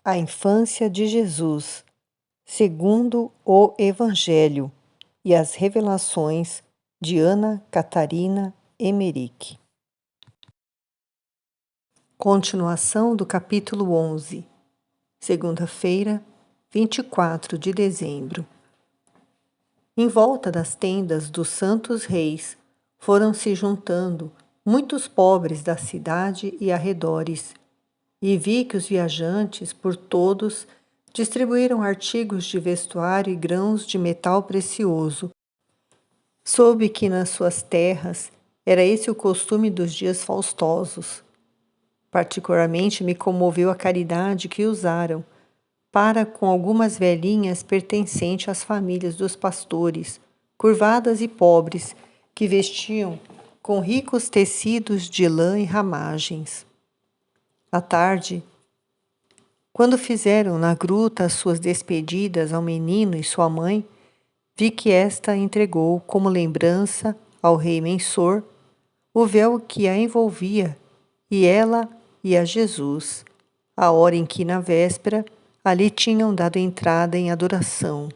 A infância de Jesus, segundo o Evangelho, e as revelações de Ana Catarina Emmerich. Continuação do capítulo 11, segunda-feira, 24 de dezembro. Em volta das tendas dos santos reis foram se juntando muitos pobres da cidade e arredores, e vi que os viajantes, por todos, distribuíram artigos de vestuário e grãos de metal precioso. Soube que nas suas terras era esse o costume dos dias faustosos. Particularmente me comoveu a caridade que usaram para com algumas velhinhas pertencentes às famílias dos pastores, curvadas e pobres, que vestiam com ricos tecidos de lã e ramagens. À tarde, quando fizeram na gruta as suas despedidas ao menino e sua mãe, vi que esta entregou como lembrança ao rei Mensor o véu que a envolvia, e ela e a Jesus, a hora em que, na véspera, ali tinham dado entrada em adoração.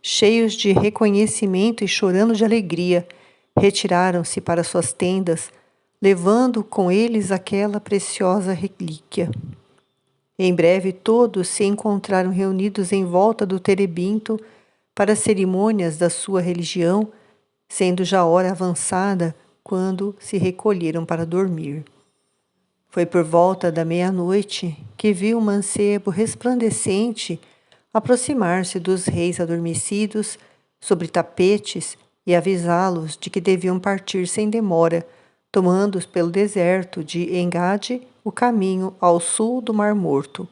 Cheios de reconhecimento e chorando de alegria, retiraram-se para suas tendas, levando com eles aquela preciosa relíquia. Em breve todos se encontraram reunidos em volta do terebinto para as cerimônias da sua religião, sendo já hora avançada quando se recolheram para dormir. Foi por volta da meia-noite que vi um mancebo resplandecente aproximar-se dos reis adormecidos sobre tapetes e avisá-los de que deviam partir sem demora, tomando pelo deserto de Engade o caminho ao sul do Mar Morto.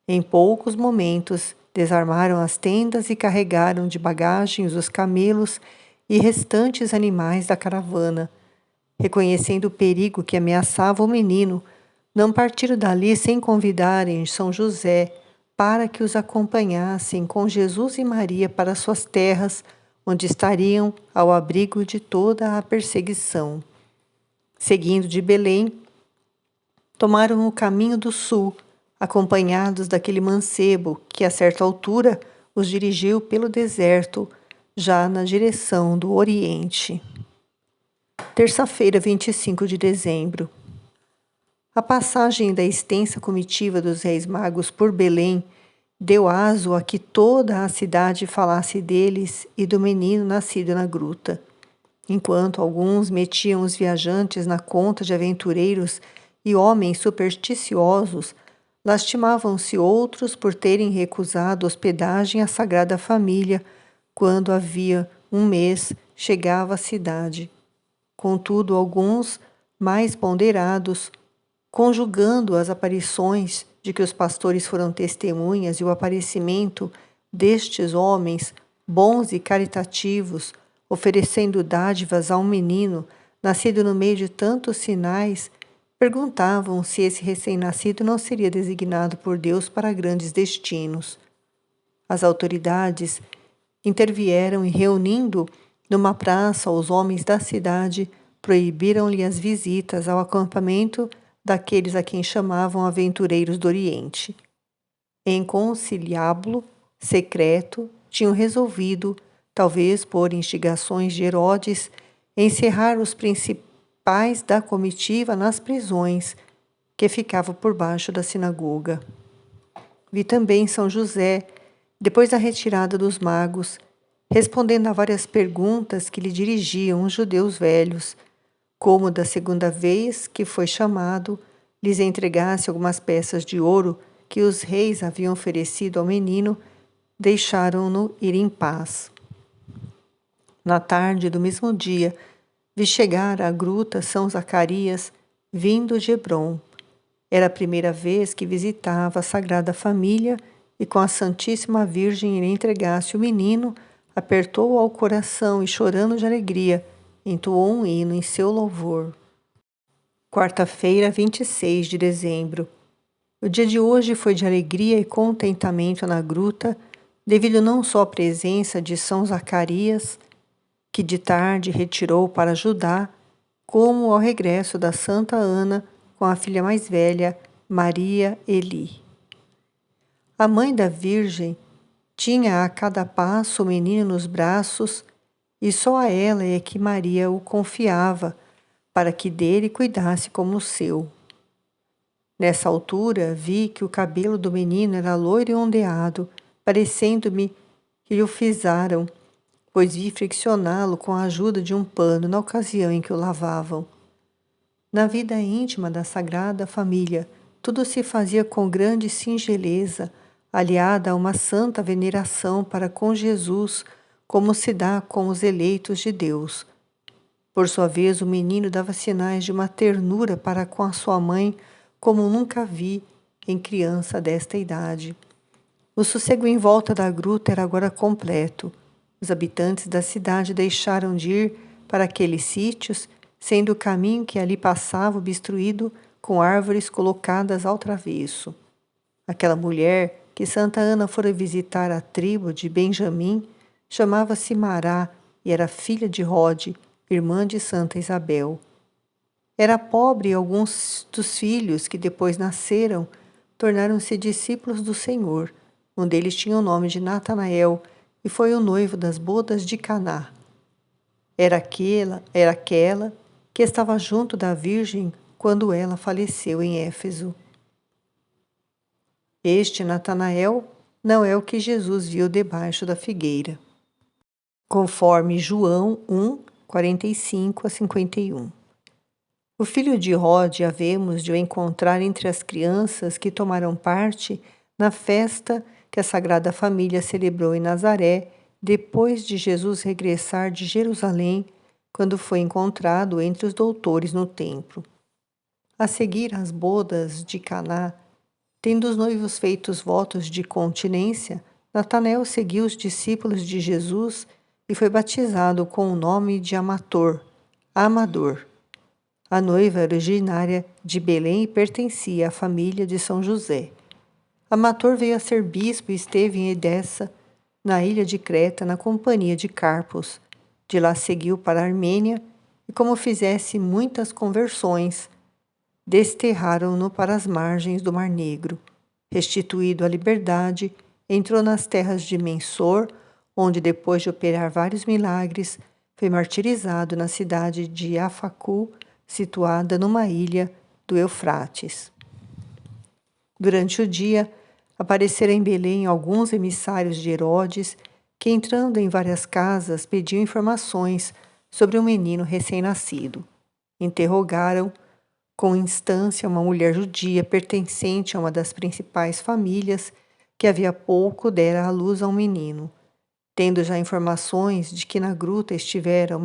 Em poucos momentos, desarmaram as tendas e carregaram de bagagens os camelos e restantes animais da caravana. Reconhecendo o perigo que ameaçava o menino, não partiram dali sem convidarem São José para que os acompanhassem com Jesus e Maria para suas terras, onde estariam ao abrigo de toda a perseguição. Seguindo de Belém, tomaram o caminho do sul, acompanhados daquele mancebo que, a certa altura, os dirigiu pelo deserto, já na direção do Oriente. Terça-feira, 25 de dezembro. A passagem da extensa comitiva dos Reis Magos por Belém deu aso a que toda a cidade falasse deles e do menino nascido na gruta. Enquanto alguns metiam os viajantes na conta de aventureiros e homens supersticiosos, lastimavam-se outros por terem recusado hospedagem à Sagrada Família quando havia um mês chegava à cidade. Contudo, alguns, mais ponderados, conjugando as aparições de que os pastores foram testemunhas e o aparecimento destes homens, bons e caritativos, oferecendo dádivas a um menino, nascido no meio de tantos sinais, perguntavam se esse recém-nascido não seria designado por Deus para grandes destinos. As autoridades intervieram e, reunindo numa praça os homens da cidade, proibiram-lhe as visitas ao acampamento daqueles a quem chamavam aventureiros do Oriente. Em conciliábulo secreto, tinham resolvido, talvez por instigações de Herodes, encerrar os principais da comitiva nas prisões que ficavam por baixo da sinagoga. Vi também São José, depois da retirada dos magos, respondendo a várias perguntas que lhe dirigiam os judeus velhos, como da segunda vez que foi chamado, lhes entregasse algumas peças de ouro que os reis haviam oferecido ao menino, deixaram-no ir em paz. Na tarde do mesmo dia, vi chegar à gruta São Zacarias, vindo de Hebrom. Era a primeira vez que visitava a Sagrada Família e com a Santíssima Virgem lhe entregasse o menino, apertou-o ao coração e, chorando de alegria, entoou um hino em seu louvor. Quarta-feira, 26 de dezembro. O dia de hoje foi de alegria e contentamento na gruta, devido não só à presença de São Zacarias, que de tarde retirou para Judá, como ao regresso da Santa Ana com a filha mais velha, Maria Eli. A mãe da Virgem tinha a cada passo o menino nos braços e só a ela é que Maria o confiava para que dele cuidasse como o seu. Nessa altura, vi que o cabelo do menino era loiro e ondeado, parecendo-me que lhe o fizeram, pois vi friccioná-lo com a ajuda de um pano na ocasião em que o lavavam. Na vida íntima da Sagrada Família, tudo se fazia com grande singeleza, aliada a uma santa veneração para com Jesus, como se dá com os eleitos de Deus. Por sua vez, o menino dava sinais de uma ternura para com a sua mãe, como nunca vi em criança desta idade. O sossego em volta da gruta era agora completo. Os habitantes da cidade deixaram de ir para aqueles sítios, sendo o caminho que ali passava obstruído com árvores colocadas ao travesso. Aquela mulher que Santa Ana fora visitar a tribo de Benjamim chamava-se Mará e era filha de Rode, irmã de Santa Isabel. Era pobre e alguns dos filhos que depois nasceram tornaram-se discípulos do Senhor. Um deles tinha o nome de Natanael e foi o noivo das bodas de Caná. Era aquela que estava junto da Virgem quando ela faleceu em Éfeso. Este Natanael não é o que Jesus viu debaixo da figueira, conforme João 1, 45 a 51. O filho de Rode havemos de o encontrar entre as crianças que tomaram parte na festa que a Sagrada Família celebrou em Nazaré, depois de Jesus regressar de Jerusalém, quando foi encontrado entre os doutores no templo. A seguir às bodas de Caná, tendo os noivos feito os votos de continência, Natanael seguiu os discípulos de Jesus e foi batizado com o nome de Amador. A noiva era originária de Belém e pertencia à família de São José. Amador veio a ser bispo e esteve em Edessa, na ilha de Creta, na companhia de Carpos. De lá seguiu para a Armênia e, como fizesse muitas conversões, desterraram-no para as margens do Mar Negro. Restituído à liberdade, entrou nas terras de Mensor, onde, depois de operar vários milagres, foi martirizado na cidade de Afacu, situada numa ilha do Eufrates. Durante o dia, apareceram em Belém alguns emissários de Herodes, que, entrando em várias casas, pediam informações sobre um menino recém-nascido. Interrogaram com instância uma mulher judia pertencente a uma das principais famílias que havia pouco dera à luz a um menino. Tendo já informações de que na gruta estivera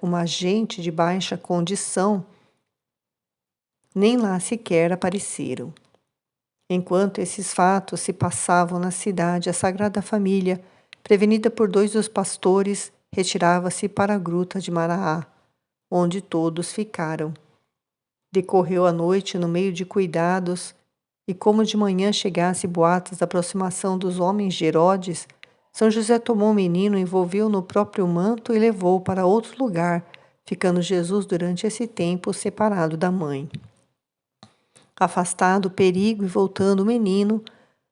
uma gente de baixa condição, nem lá sequer apareceram. Enquanto esses fatos se passavam na cidade, a Sagrada Família, prevenida por 2 dos pastores, retirava-se para a gruta de Maraá, onde todos ficaram. Decorreu a noite no meio de cuidados, e como de manhã chegasse boatos da aproximação dos homens de Herodes, São José tomou o menino, envolveu-o no próprio manto e levou-o para outro lugar, ficando Jesus durante esse tempo separado da mãe. Afastado o perigo e voltando o menino,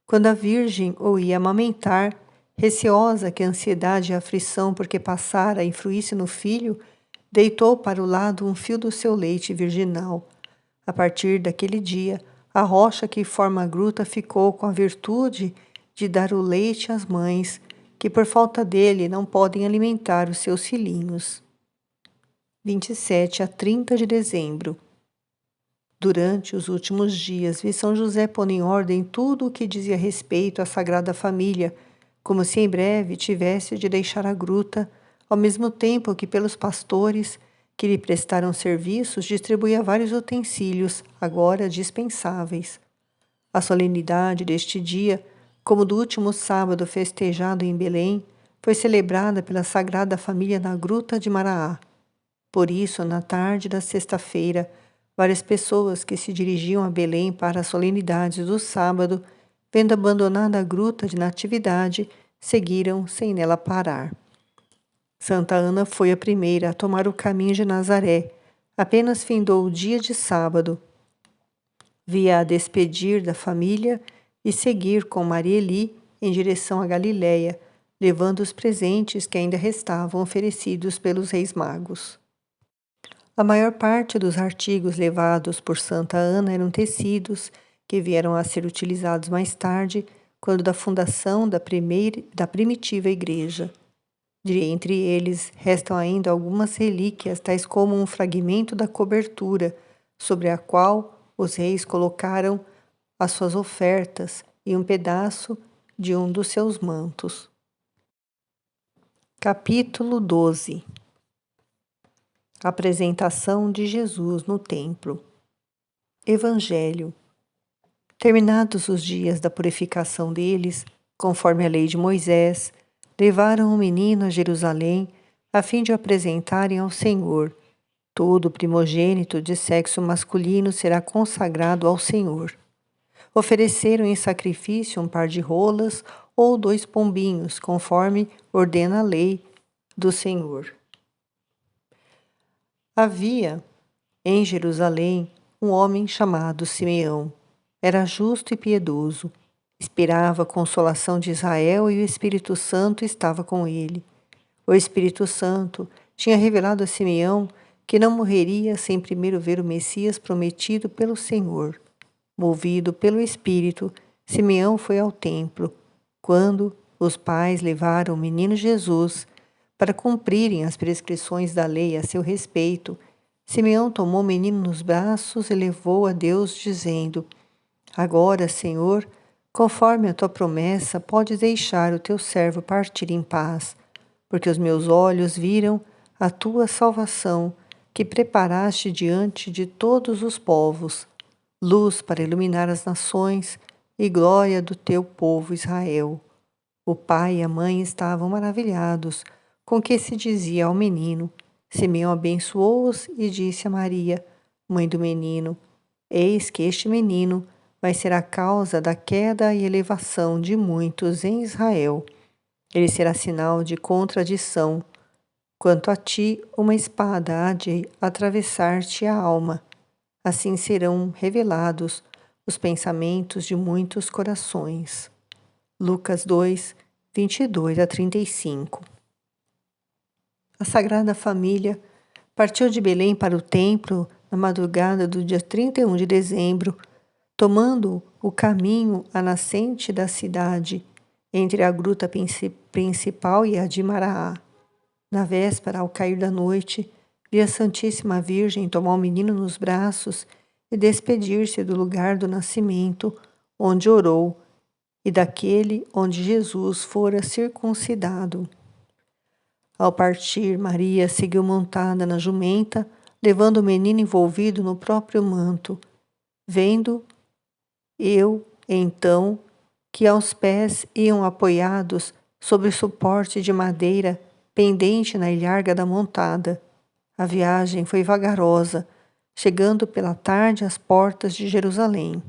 quando a Virgem o ia amamentar, receosa que a ansiedade e a aflição porque passara influísse no filho, deitou para o lado um fio do seu leite virginal. A partir daquele dia, a rocha que forma a gruta ficou com a virtude de dar o leite às mães, que por falta dele não podem alimentar os seus filhinhos. 27 a 30 de dezembro. Durante os últimos dias, vi São José pondo em ordem tudo o que dizia respeito à Sagrada Família, como se em breve tivesse de deixar a gruta, ao mesmo tempo que pelos pastores que lhe prestaram serviços distribuía vários utensílios, agora dispensáveis. A solenidade deste dia, como do último sábado festejado em Belém, foi celebrada pela Sagrada Família na Gruta de Maraá. Por isso, na tarde da sexta-feira, várias pessoas que se dirigiam a Belém para as solenidades do sábado, vendo abandonada a Gruta de Natividade, seguiram sem nela parar. Santa Ana foi a primeira a tomar o caminho de Nazaré. Apenas findou o dia de sábado. via-a despedir da família e seguir com Maria Eli em direção à Galiléia, levando os presentes que ainda restavam oferecidos pelos reis magos. A maior parte dos artigos levados por Santa Ana eram tecidos que vieram a ser utilizados mais tarde, quando da fundação da primitiva igreja. Entre eles, restam ainda algumas relíquias, tais como um fragmento da cobertura, sobre a qual os reis colocaram as suas ofertas, e um pedaço de um dos seus mantos. Capítulo 12. Apresentação de Jesus no templo. Evangelho. Terminados os dias da purificação deles, conforme a lei de Moisés, levaram o menino a Jerusalém, a fim de o apresentarem ao Senhor. Todo primogênito de sexo masculino será consagrado ao Senhor. Ofereceram em sacrifício um par de rolas ou 2 pombinhos, conforme ordena a lei do Senhor. Havia em Jerusalém um homem chamado Simeão. Era justo e piedoso. Esperava a consolação de Israel e o Espírito Santo estava com ele. O Espírito Santo tinha revelado a Simeão que não morreria sem primeiro ver o Messias prometido pelo Senhor. Movido pelo Espírito, Simeão foi ao templo, quando os pais levaram o menino Jesus para cumprirem as prescrições da lei a seu respeito. Simeão tomou o menino nos braços e levou a Deus, dizendo: Agora, Senhor, conforme a tua promessa, podes deixar o teu servo partir em paz, porque os meus olhos viram a tua salvação, que preparaste diante de todos os povos, luz para iluminar as nações e glória do teu povo Israel. O pai e a mãe estavam maravilhados com o que se dizia ao menino. Simeão abençoou-os e disse a Maria, mãe do menino: Eis que este menino vai ser a causa da queda e elevação de muitos em Israel. Ele será sinal de contradição. Quanto a ti, uma espada há de atravessar-te a alma. Assim serão revelados os pensamentos de muitos corações. Lucas 2, 22 a 35. A Sagrada Família partiu de Belém para o templo na madrugada do dia 31 de dezembro, tomando o caminho à nascente da cidade, entre a gruta principal e a de Maraá. Na véspera, ao cair da noite, vi a Santíssima Virgem tomar o menino nos braços e despedir-se do lugar do nascimento, onde orou, e daquele onde Jesus fora circuncidado. Ao partir, Maria seguiu montada na jumenta, levando o menino envolvido no próprio manto. Vendo eu, então, que aos pés iam apoiados sobre suporte de madeira pendente na ilharga da montada. A viagem foi vagarosa, chegando pela tarde às portas de Jerusalém.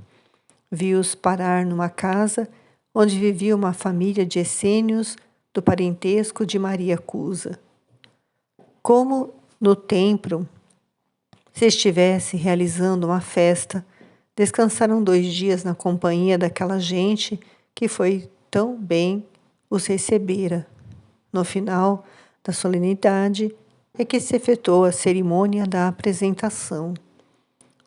Vi-os parar numa casa onde vivia uma família de essênios do parentesco de Maria Cusa. Como no templo se estivesse realizando uma festa, descansaram 2 dias na companhia daquela gente que foi tão bem os recebera. No final da solenidade é que se efetuou a cerimônia da apresentação.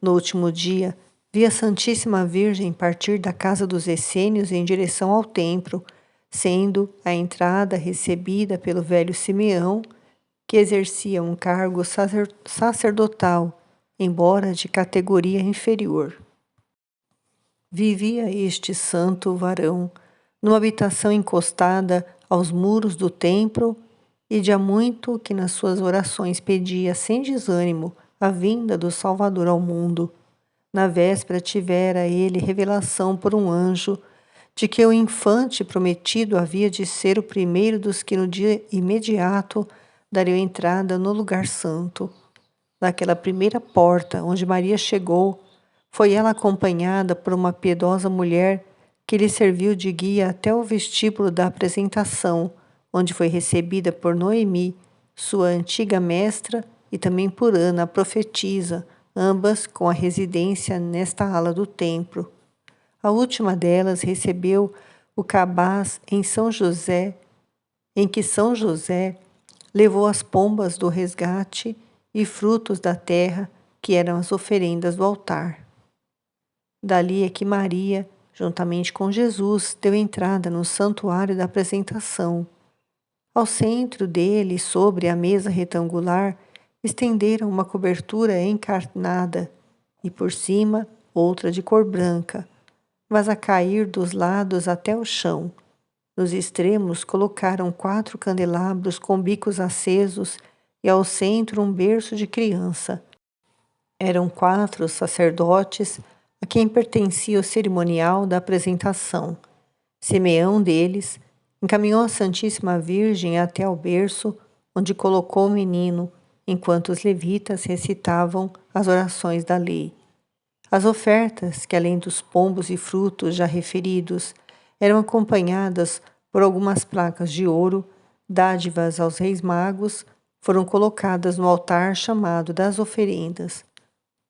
No último dia, vi a Santíssima Virgem partir da casa dos essênios em direção ao templo, sendo a entrada recebida pelo velho Simeão, que exercia um cargo sacerdotal, embora de categoria inferior. Vivia este santo varão numa habitação encostada aos muros do templo, e de há muito que nas suas orações pedia sem desânimo a vinda do Salvador ao mundo. Na véspera tivera ele revelação por um anjo de que o infante prometido havia de ser o primeiro dos que no dia imediato dariam entrada no lugar santo. Naquela primeira porta onde Maria chegou, foi ela acompanhada por uma piedosa mulher que lhe serviu de guia até o vestíbulo da apresentação, onde foi recebida por Noemi, sua antiga mestra, e também por Ana, a profetisa, ambas com a residência nesta ala do templo. A última delas recebeu o cabaz em que São José levou as pombas do resgate e frutos da terra, que eram as oferendas do altar. Dali é que Maria, juntamente com Jesus, deu entrada no santuário da apresentação. Ao centro dele, sobre a mesa retangular, estenderam uma cobertura encarnada e por cima outra de cor branca, mas a cair dos lados até o chão. Nos extremos colocaram 4 candelabros com bicos acesos e ao centro um berço de criança. Eram 4 sacerdotes a quem pertencia o cerimonial da apresentação. Simeão deles encaminhou a Santíssima Virgem até ao berço, onde colocou o menino, enquanto os levitas recitavam as orações da lei. As ofertas, que além dos pombos e frutos já referidos, eram acompanhadas por algumas placas de ouro, dádivas aos reis magos, foram colocadas no altar chamado das oferendas.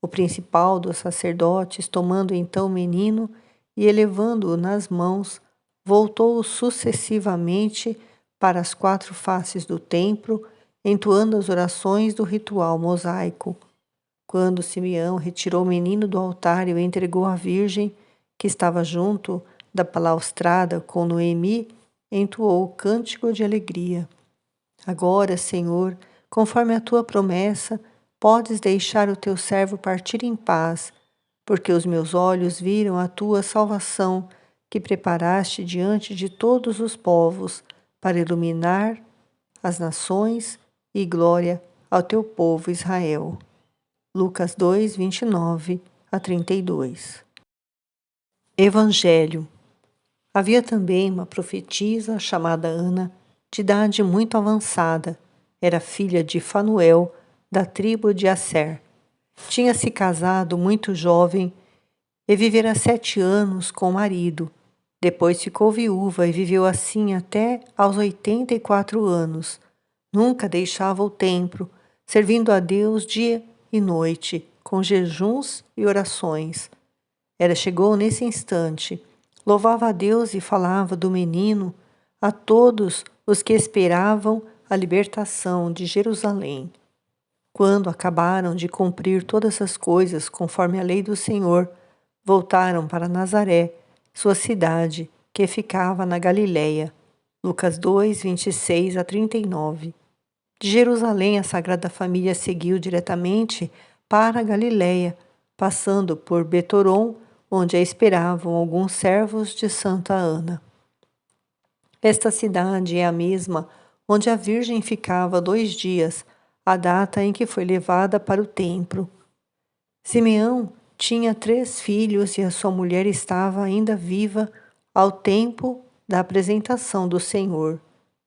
O principal dos sacerdotes, tomando então o menino e elevando-o nas mãos, voltou sucessivamente para as 4 faces do templo, entoando as orações do ritual mosaico. Quando Simeão retirou o menino do altar e o entregou à Virgem, que estava junto da balaustrada com Noemi, entoou o cântico de alegria. Agora, Senhor, conforme a tua promessa, podes deixar o teu servo partir em paz, porque os meus olhos viram a tua salvação, que preparaste diante de todos os povos, para iluminar as nações e glória ao teu povo Israel. Lucas 2, 29 a 32. Evangelho. Havia também uma profetisa chamada Ana, de idade muito avançada. Era filha de Fanuel, da tribo de Asser. Tinha se casado muito jovem e vivera 7 anos com o marido. Depois ficou viúva e viveu assim até aos 84 anos. Nunca deixava o templo, servindo a Deus dia e noite, com jejuns e orações. Chegou nesse instante, louvava a Deus e falava do menino a todos os que esperavam a libertação de Jerusalém. Quando acabaram de cumprir todas as coisas conforme a lei do Senhor, voltaram para Nazaré, sua cidade, que ficava na Galiléia. Lucas 2, 26 a 39. De Jerusalém, a Sagrada Família seguiu diretamente para a Galiléia, passando por Betoron, onde a esperavam alguns servos de Santa Ana. Esta cidade é a mesma onde a Virgem ficava 2 dias, a data em que foi levada para o templo. Simeão tinha 3 filhos e a sua mulher estava ainda viva ao tempo da apresentação do Senhor.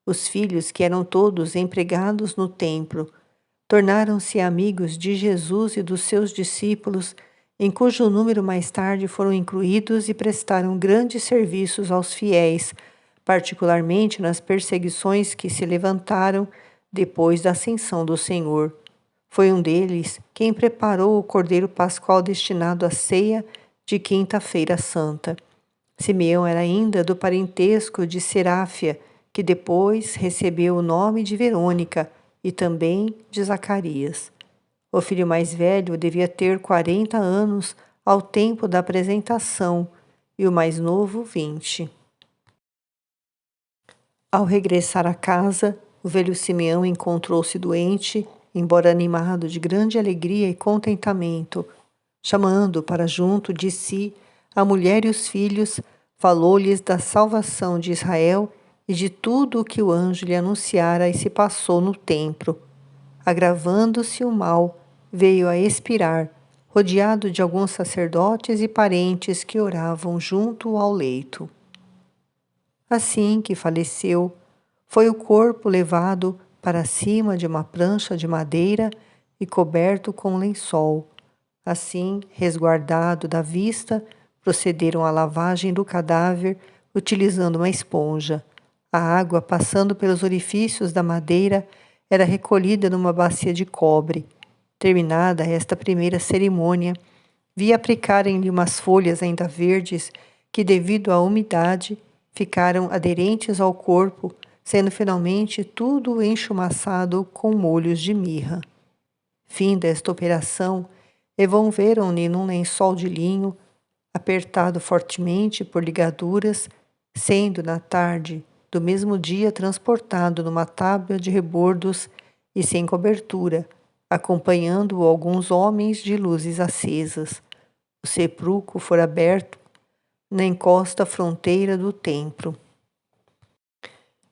Os filhos, que eram todos empregados no templo, tornaram-se amigos de Jesus e dos seus discípulos, em cujo número mais tarde foram incluídos e prestaram grandes serviços aos fiéis, particularmente nas perseguições que se levantaram depois da ascensão do Senhor. Foi um deles quem preparou o cordeiro pascual destinado à ceia de Quinta-feira Santa. Simeão era ainda do parentesco de Seráfia, que depois recebeu o nome de Verônica e também de Zacarias. O filho mais velho devia ter 40 anos ao tempo da apresentação e o mais novo 20. Ao regressar à casa, o velho Simeão encontrou-se doente, embora animado de grande alegria e contentamento. Chamando para junto de si a mulher e os filhos, falou-lhes da salvação de Israel e de tudo o que o anjo lhe anunciara e se passou no templo. Agravando-se o mal, veio a expirar, rodeado de alguns sacerdotes e parentes que oravam junto ao leito. Assim que faleceu, foi o corpo levado para cima de uma prancha de madeira e coberto com lençol. Assim, resguardado da vista, procederam à lavagem do cadáver utilizando uma esponja. A água, passando pelos orifícios da madeira, era recolhida numa bacia de cobre. Terminada esta primeira cerimônia, vi aplicarem-lhe umas folhas ainda verdes que, devido à umidade, ficaram aderentes ao corpo, sendo finalmente tudo enchumaçado com molhos de mirra. Fim desta operação, envolveram-lhe num lençol de linho, apertado fortemente por ligaduras, sendo na tarde do mesmo dia transportado numa tábua de rebordos e sem cobertura, acompanhando-o alguns homens de luzes acesas. O sepulcro fora aberto na encosta fronteira do templo.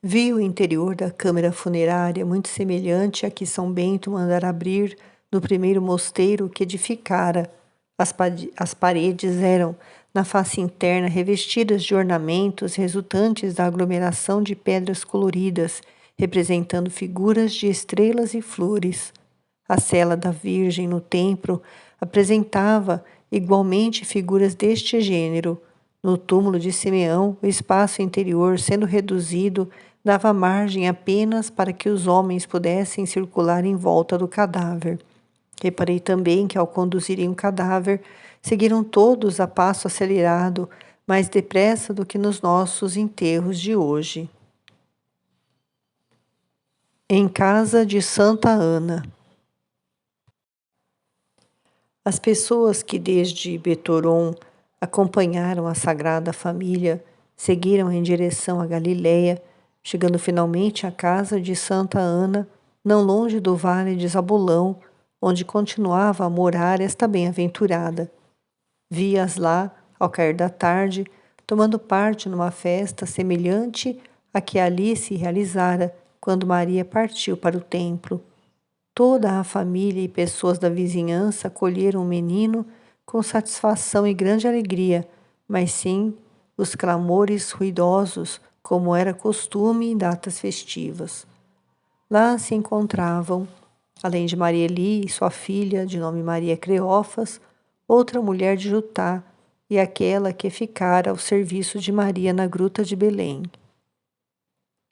Vi o interior da câmara funerária muito semelhante a que São Bento mandara abrir no primeiro mosteiro que edificara. As paredes eram, na face interna, revestidas de ornamentos resultantes da aglomeração de pedras coloridas, representando figuras de estrelas e flores. A cela da Virgem no templo apresentava igualmente figuras deste gênero. No túmulo de Simeão, o espaço interior, sendo reduzido, dava margem apenas para que os homens pudessem circular em volta do cadáver. Reparei também que, ao conduzirem o cadáver, seguiram todos a passo acelerado, mais depressa do que nos nossos enterros de hoje. Em casa de Santa Ana. As pessoas que desde Betoron acompanharam a Sagrada Família seguiram em direção à Galiléia, chegando finalmente à casa de Santa Ana, não longe do vale de Zabulão, onde continuava a morar esta bem-aventurada. Vi-as lá, ao cair da tarde, tomando parte numa festa semelhante à que ali se realizara quando Maria partiu para o templo. Toda a família e pessoas da vizinhança acolheram o menino com satisfação e grande alegria, mas sim os clamores ruidosos, como era costume em datas festivas. Lá se encontravam, além de Maria Eli e sua filha, de nome Maria Cleófas, outra mulher de Jutá e aquela que ficara ao serviço de Maria na gruta de Belém.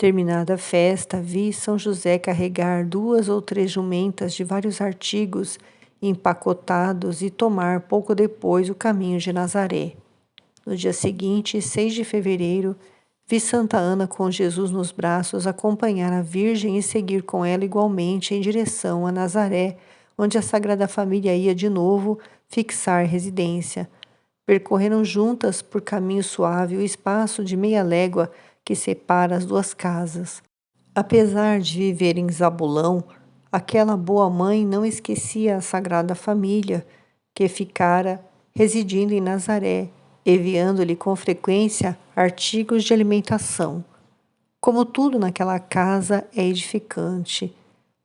Terminada a festa, vi São José carregar 2 ou 3 jumentas de vários artigos empacotados e tomar pouco depois o caminho de Nazaré. No dia seguinte, 6 de fevereiro, vi Santa Ana com Jesus nos braços acompanhar a Virgem e seguir com ela igualmente em direção a Nazaré, onde a Sagrada Família ia de novo fixar residência. Percorreram juntas por caminho suave o espaço de meia légua que separa as 2 casas. Apesar de viver em Zabulão, aquela boa mãe não esquecia a Sagrada Família, que ficara residindo em Nazaré, enviando-lhe com frequência artigos de alimentação. Como tudo naquela casa é edificante,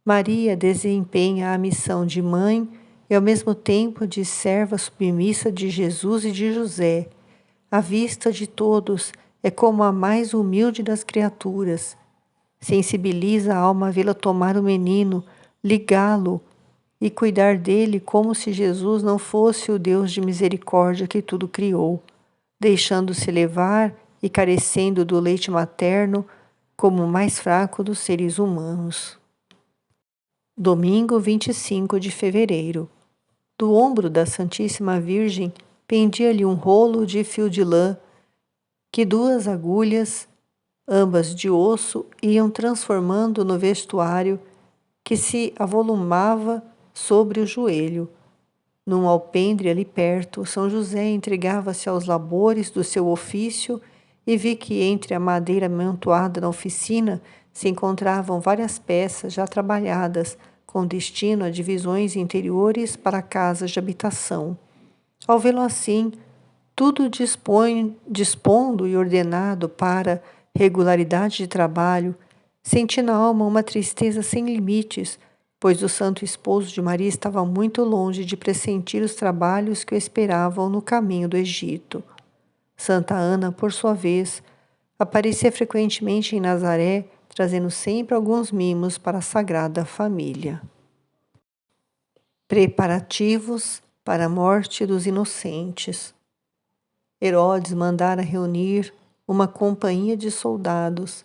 Maria desempenha a missão de mãe e ao mesmo tempo de serva submissa de Jesus e de José. À vista de todos, é como a mais humilde das criaturas. Sensibiliza a alma a vê-la tomar o menino, ligá-lo e cuidar dele como se Jesus não fosse o Deus de misericórdia que tudo criou, deixando-se levar e carecendo do leite materno como o mais fraco dos seres humanos. Domingo 25 de fevereiro. Do ombro da Santíssima Virgem pendia-lhe um rolo de fio de lã que 2 agulhas, ambas de osso, iam transformando no vestuário que se avolumava sobre o joelho. Num alpendre ali perto, São José entregava-se aos labores do seu ofício e vi que entre a madeira amontoada na oficina se encontravam várias peças já trabalhadas, com destino a divisões interiores para casas de habitação. Ao vê-lo assim, tudo dispondo e ordenado para regularidade de trabalho, senti na alma uma tristeza sem limites, pois o santo esposo de Maria estava muito longe de pressentir os trabalhos que o esperavam no caminho do Egito. Santa Ana, por sua vez, aparecia frequentemente em Nazaré, trazendo sempre alguns mimos para a Sagrada Família. Preparativos para a morte dos inocentes. Herodes mandara reunir uma companhia de soldados.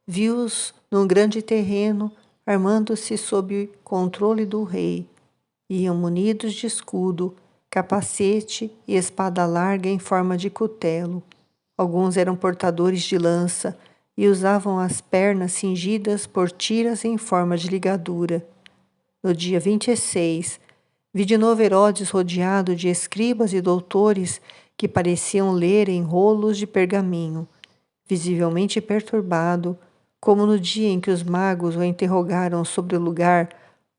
Viu-os num grande terreno, armando-se sob controle do rei. Iam munidos de escudo, capacete e espada larga em forma de cutelo. Alguns eram portadores de lança e usavam as pernas cingidas por tiras em forma de ligadura. No dia 26, vi de novo Herodes rodeado de escribas e doutores que pareciam ler em rolos de pergaminho, visivelmente perturbado, como no dia em que os magos o interrogaram sobre o lugar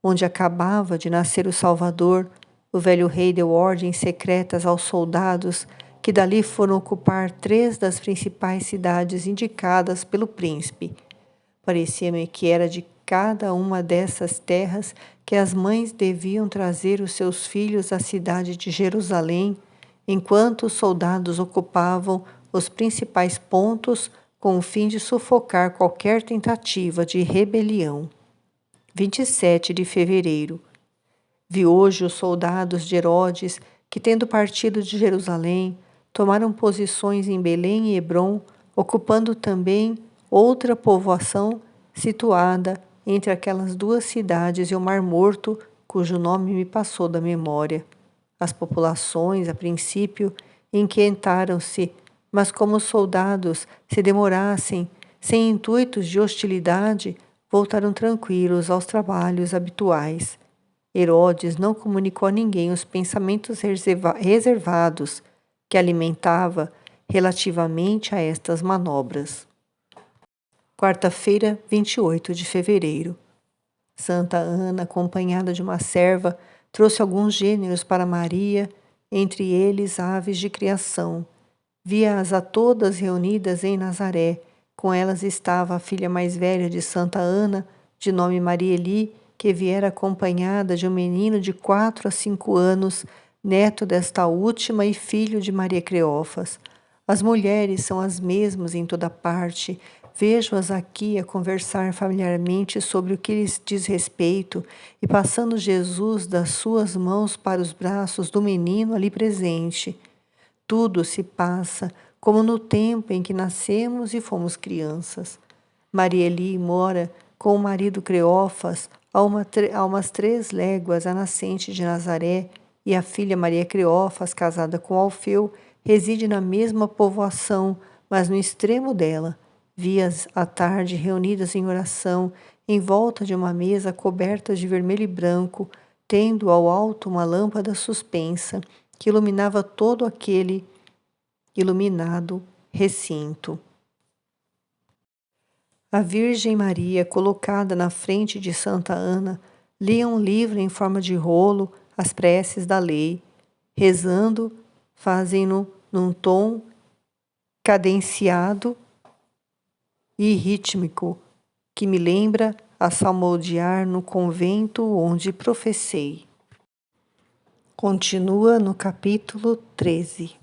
onde acabava de nascer o Salvador. O velho rei deu ordens secretas aos soldados que dali foram ocupar 3 das principais cidades indicadas pelo príncipe. Parecia-me que era de cada uma dessas terras que as mães deviam trazer os seus filhos à cidade de Jerusalém, enquanto os soldados ocupavam os principais pontos com o fim de sufocar qualquer tentativa de rebelião. 27 de fevereiro. Vi hoje os soldados de Herodes que, tendo partido de Jerusalém, tomaram posições em Belém e Hebrom, ocupando também outra povoação situada entre aquelas 2 cidades e o Mar Morto, cujo nome me passou da memória. As populações, a princípio, inquietaram-se, mas como os soldados se demorassem, sem intuitos de hostilidade, voltaram tranquilos aos trabalhos habituais. Herodes não comunicou a ninguém os pensamentos reservados que alimentava relativamente a estas manobras. Quarta-feira, 28 de fevereiro. Santa Ana, acompanhada de uma serva, trouxe alguns gêneros para Maria, entre eles aves de criação. Via-as a todas reunidas em Nazaré. Com elas estava a filha mais velha de Santa Ana, de nome Marieli, que viera acompanhada de um menino de 4 a 5 anos, neto desta última e filho de Maria Cleófas. As mulheres são as mesmas em toda parte. Vejo-as aqui a conversar familiarmente sobre o que lhes diz respeito e passando Jesus das suas mãos para os braços do menino ali presente. Tudo se passa como no tempo em que nascemos e fomos crianças. Marieli mora com o marido Cleófas a umas 3 léguas à nascente de Nazaré, e a filha Maria Cleófas, casada com Alfeu, reside na mesma povoação, mas no extremo dela. Vi-as à tarde reunidas em oração, em volta de uma mesa coberta de vermelho e branco, tendo ao alto uma lâmpada suspensa, que iluminava todo aquele iluminado recinto. A Virgem Maria, colocada na frente de Santa Ana, lia um livro em forma de rolo, as preces da lei. Rezando, fazem-no num tom cadenciado e rítmico, que me lembra a salmodiar no convento onde professei. Continua no capítulo 13.